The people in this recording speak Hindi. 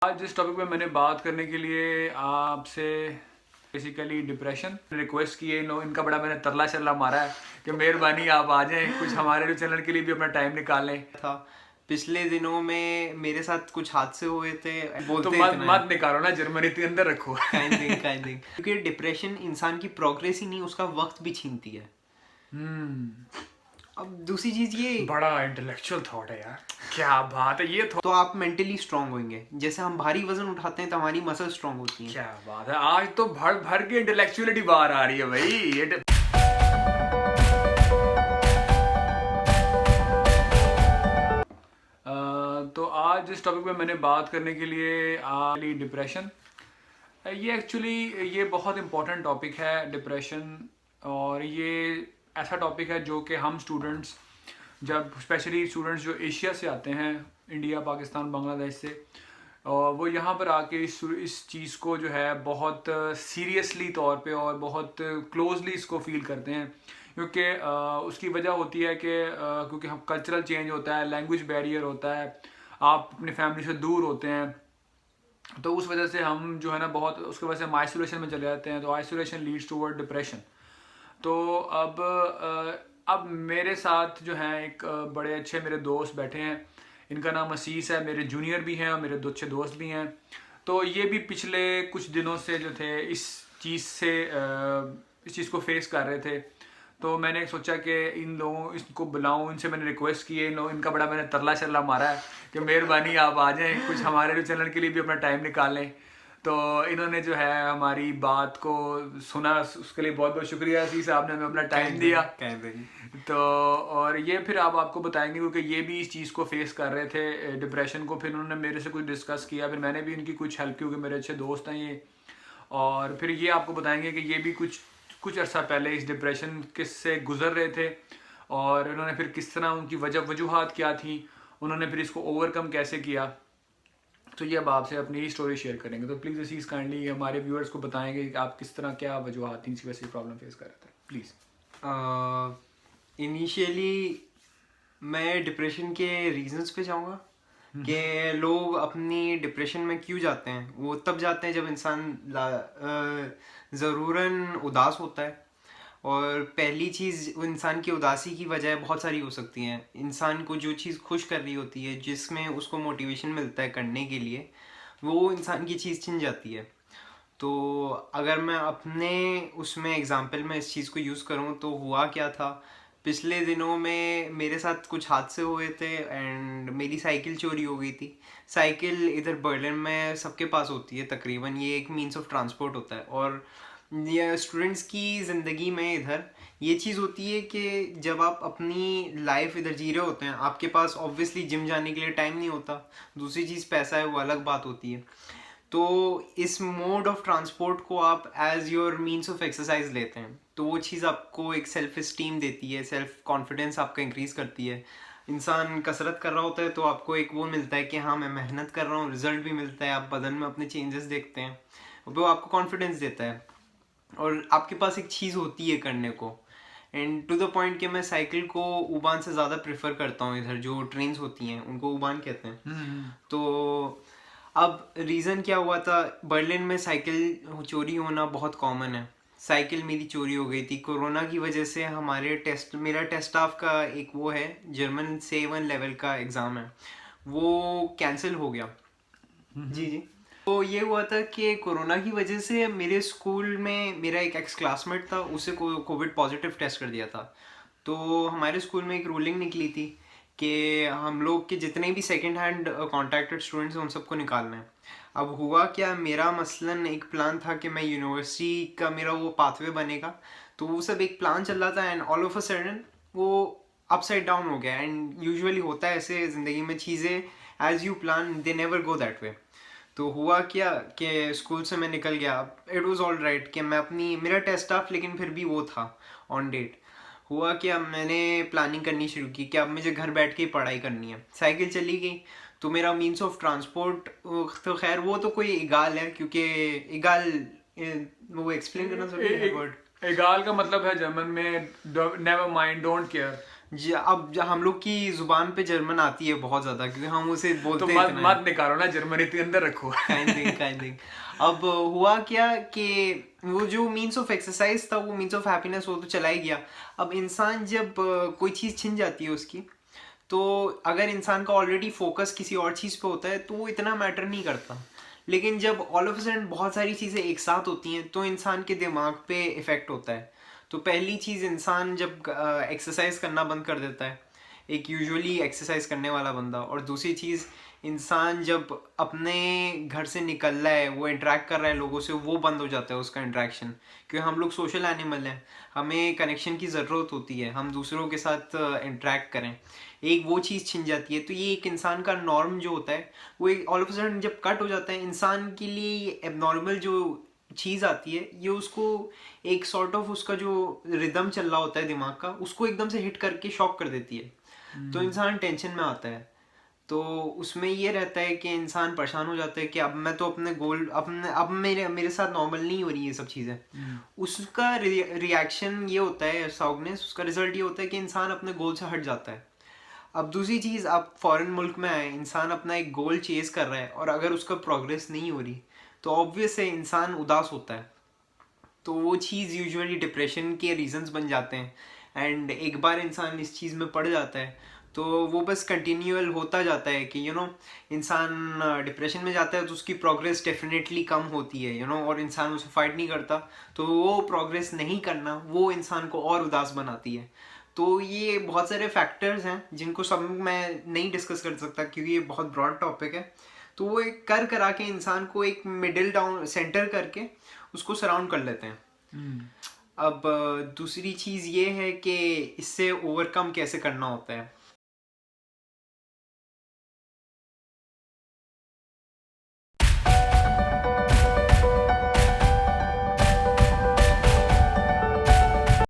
आज जिस टॉपिक पे मैंने बात करने के लिए आपसे बेसिकली डिप्रेशन रिक्वेस्ट की है, इनका बड़ा मैंने तरला चरला मारा है कि मेहरबानी आप आ जाएं, कुछ हमारे चैनल के लिए भी अपना टाइम निकालें। था पिछले दिनों में मेरे साथ कुछ हादसे हुए थे। बोलते तो मत निकालो ना, जर्मनी के अंदर रखो। काइंडिंग क्योंकि डिप्रेशन इंसान की प्रोग्रेस ही नहीं, उसका वक्त भी छीनती है। अब दूसरी चीज ये बड़ा इंटेलेक्चुअल थॉट है यार, क्या बात है ये तो आप मेंटली स्ट्रांग होंगे। जैसे हम भारी वजन उठाते हैं तो हमारी मसल स्ट्रांग होती है। क्या बात है, आज तो भर भर के इंटेलेक्चुअलिटी बाहर आ रही है भाई। तो आज जिस टॉपिक पे मैंने बात करने के लिए डिप्रेशन, ये एक्चुअली ये बहुत इम्पोर्टेंट टॉपिक है डिप्रेशन। और ये ऐसा टॉपिक है जो कि हम स्टूडेंट्स, जब स्पेशली स्टूडेंट्स जो एशिया से आते हैं, इंडिया, पाकिस्तान, बांग्लादेश से, और वो यहाँ पर आके इस चीज़ को जो है बहुत सीरियसली तौर पे और बहुत क्लोजली इसको फील करते हैं। क्योंकि उसकी वजह होती है कि क्योंकि हम कल्चरल चेंज होता है, लैंग्वेज बैरियर होता है, आप अपनी फैमिली से दूर होते हैं, तो उस वजह से हम जो है ना बहुत उसकी वजह से हम आइसोलेशन में चले जाते हैं। तो आइसोलेशन लीड्स टूवर्ड डिप्रेशन। तो अब मेरे साथ जो हैं एक बड़े अच्छे मेरे दोस्त बैठे हैं, इनका नाम असीस है, मेरे जूनियर भी हैं और मेरे दो अच्छे दोस्त भी हैं। तो ये भी पिछले कुछ दिनों से जो थे इस चीज़ को फेस कर रहे थे। तो मैंने सोचा कि इन लोगों इसको बुलाऊं, इनसे मैंने रिक्वेस्ट की है, इनका बड़ा मैंने तरला चरला मारा है कि मेहरबानी आप आ जाएं, कुछ हमारे चैनल के लिए भी अपना टाइम निकालें। तो इन्होंने जो है हमारी बात को सुना, उसके लिए बहुत बहुत शुक्रिया असीस साहब ने हमें अपना टाइम दिया। तो और ये फिर आपको बताएंगे क्योंकि ये भी इस चीज़ को फेस कर रहे थे, डिप्रेशन को। फिर उन्होंने मेरे से कुछ डिस्कस किया, फिर मैंने भी इनकी कुछ हेल्प की क्योंकि मेरे अच्छे दोस्त हैं ये। और फिर ये आपको बताएंगे कि ये भी कुछ अर्सा पहले इस डिप्रेशन किससे गुजर रहे थे और उन्होंने फिर किस तरह, उनकी वजूहात क्या थी, उन्होंने फिर इसको ओवरकम कैसे किया। तो ये अब आपसे अपनी ही स्टोरी शेयर करेंगे। तो प्लीज़ असीस काइंडली हमारे व्यूअर्स को बताएंगे कि आप किस तरह, क्या वजूहात थी, इसी वजह से प्रॉब्लम फेस कर रहे थे, प्लीज़। इनिशियली मैं डिप्रेशन के रीजंस पे जाऊंगा कि लोग अपनी डिप्रेशन में क्यों जाते हैं। वो तब जाते हैं जब इंसान ज़रूरन उदास होता है। और पहली चीज़, इंसान की उदासी की वजह बहुत सारी हो सकती हैं। इंसान को जो चीज़ खुश कर रही होती है, जिसमें उसको मोटिवेशन मिलता है करने के लिए, वो इंसान की चीज़ छिन जाती है। तो अगर मैं अपने उसमें एग्जांपल में इस चीज़ को यूज़ करूँ तो हुआ क्या था, पिछले दिनों में मेरे साथ कुछ हादसे हुए थे एंड मेरी साइकिल चोरी हो गई थी। साइकिल इधर बर्लिन में सबके पास होती है तकरीबन, ये एक मीन्स ऑफ ट्रांसपोर्ट होता है। और ये स्टूडेंट्स की ज़िंदगी में इधर ये चीज़ होती है कि जब आप अपनी लाइफ इधर जी रहे होते हैं, आपके पास ऑब्वियसली जिम जाने के लिए टाइम नहीं होता। दूसरी चीज़ पैसा है, वो अलग बात होती है। तो इस मोड ऑफ ट्रांसपोर्ट को आप as your means of exercise लेते हैं, तो वो चीज़ आपको एक सेल्फ इस्टीम देती है, सेल्फ कॉन्फिडेंस आपका इंक्रीज़ करती है। इंसान कसरत कर रहा होता है तो आपको एक वो मिलता है कि हाँ मैं मेहनत कर रहा हूँ, रिजल्ट भी मिलता है, आप बदन में अपने चेंजेस देखते हैं, वो आपको कॉन्फिडेंस देता है और आपके पास एक चीज़ होती है करने को। एंड टू द पॉइंट कि मैं साइकिल को उबान से ज़्यादा प्रेफर करता हूँ। इधर जो ट्रेन्स होती हैं उनको उबान कहते हैं। तो अब रीज़न क्या हुआ था, बर्लिन में साइकिल चोरी होना बहुत कॉमन है। साइकिल मेरी चोरी हो गई थी कोरोना की वजह से। मेरा टेस्ट स्टाफ का एक वो है, जर्मन C1 लेवल का एग्ज़ाम है, वो कैंसिल हो गया। जी जी। तो ये हुआ था कि कोरोना की वजह से मेरे स्कूल में मेरा एक एक्स क्लासमेट था, उसे कोविड पॉजिटिव टेस्ट कर दिया था। तो हमारे स्कूल में एक रूलिंग निकली थी कि हम लोग के जितने भी सेकंड हैंड कॉन्टैक्टेड स्टूडेंट्स हैं उन सबको निकालना है। अब हुआ क्या, मेरा मसलन एक प्लान था कि मैं यूनिवर्सिटी का मेरा वो पाथवे बनेगा, तो वो सब एक प्लान चल रहा था and all of a sudden वो अपसाइड डाउन हो गया। एंड यूजुअली होता है ऐसे ज़िंदगी में, चीज़ें as you plan they never go that way. तो हुआ क्या कि स्कूल से मैं निकल गया। इट वाज ऑल राइट कि मैं मेरा टेस्ट ऑफ, लेकिन फिर भी वो था ऑन डेट। हुआ क्या, मैंने प्लानिंग करनी शुरू की कि अब मुझे घर बैठ के ही पढ़ाई करनी है। साइकिल चली गई तो मेरा मीन्स ऑफ ट्रांसपोर्ट, तो खैर वो तो कोई इगाल है, क्योंकि इगाल वो एक्सप्लेन करना जरूरी है वर्ड। इगाल का मतलब है जर्मन में नेवर माइंड, डोंट केयर। अब हम लोग की जुबान पे जर्मन आती है बहुत ज्यादा, क्योंकि हम उसे तो बोलते मत इतना मत निकालो ना, जर्मनी के अंदर रखो। Kind thing. अब हुआ क्या कि वो जो मीन्स ऑफ एक्सरसाइज था, वो मीन्स ऑफ हैप्पीनेस, वो तो चला ही गया। अब इंसान जब कोई चीज़ छिन जाती है उसकी, तो अगर इंसान का ऑलरेडी फोकस किसी और चीज़ पे होता है तो वो इतना मैटर नहीं करता। लेकिन जब ऑल ऑफ अ सडन बहुत सारी चीज़ें एक साथ होती हैं तो इंसान के दिमाग पे इफ़ेक्ट होता है। तो पहली चीज़, इंसान जब एक्सरसाइज करना बंद कर देता है, एक यूजुअली एक्सरसाइज करने वाला बंदा। और दूसरी चीज़, इंसान जब अपने घर से निकल रहा है, वो इंटरेक्ट कर रहा है लोगों से, वो बंद हो जाता है उसका इंटरेक्शन, क्योंकि हम लोग सोशल एनिमल हैं, हमें कनेक्शन की ज़रूरत होती है, हम दूसरों के साथ इंटरेक्ट करें। एक वो चीज़ छिन जाती है, तो ये एक इंसान का नॉर्म जो होता है वो एक ऑल ऑफ अ सडन जब कट हो जाता है, इंसान के लिए एबनॉर्मल जो चीज़ आती है, ये उसको एक सॉर्ट ऑफ उसका जो रिदम चल रहा होता है दिमाग का, उसको एकदम से हिट करके शॉक कर देती है। तो इंसान टेंशन में आता है। तो उसमें ये रहता है कि इंसान परेशान हो जाता है कि अब मैं तो अपने गोल, अब मेरे मेरे साथ नॉर्मल नहीं हो रही ये सब चीज़ें। उसका रिएक्शन ये होता है सॉगनेस, उसका रिजल्ट ये होता है कि इंसान अपने गोल से हट जाता है। अब दूसरी चीज़, आप फॉरेन मुल्क में आए, इंसान अपना एक गोल चेज कर रहा है और अगर उसका प्रोग्रेस नहीं हो रही तो ऑब्वियस है इंसान उदास होता है। तो वो चीज़ यूजुअली डिप्रेशन के रीजंस बन जाते हैं। एंड एक बार इंसान इस चीज़ में पड़ जाता है तो वो बस कंटिन्यूअल होता जाता है कि इंसान डिप्रेशन में जाता है तो उसकी प्रोग्रेस डेफिनेटली कम होती है, और इंसान उसे फाइट नहीं करता, तो वो प्रोग्रेस नहीं करना वो इंसान को और उदास बनाती है। तो ये बहुत सारे फैक्टर्स हैं जिनको सब मैं नहीं डिस्कस कर सकता क्योंकि ये बहुत ब्रॉड टॉपिक है। तो वो एक कर करा के इंसान को एक मिडिल डाउन सेंटर करके उसको सराउंड कर लेते हैं। अब दूसरी चीज़ ये है कि इससे ओवरकम कैसे करना होता है।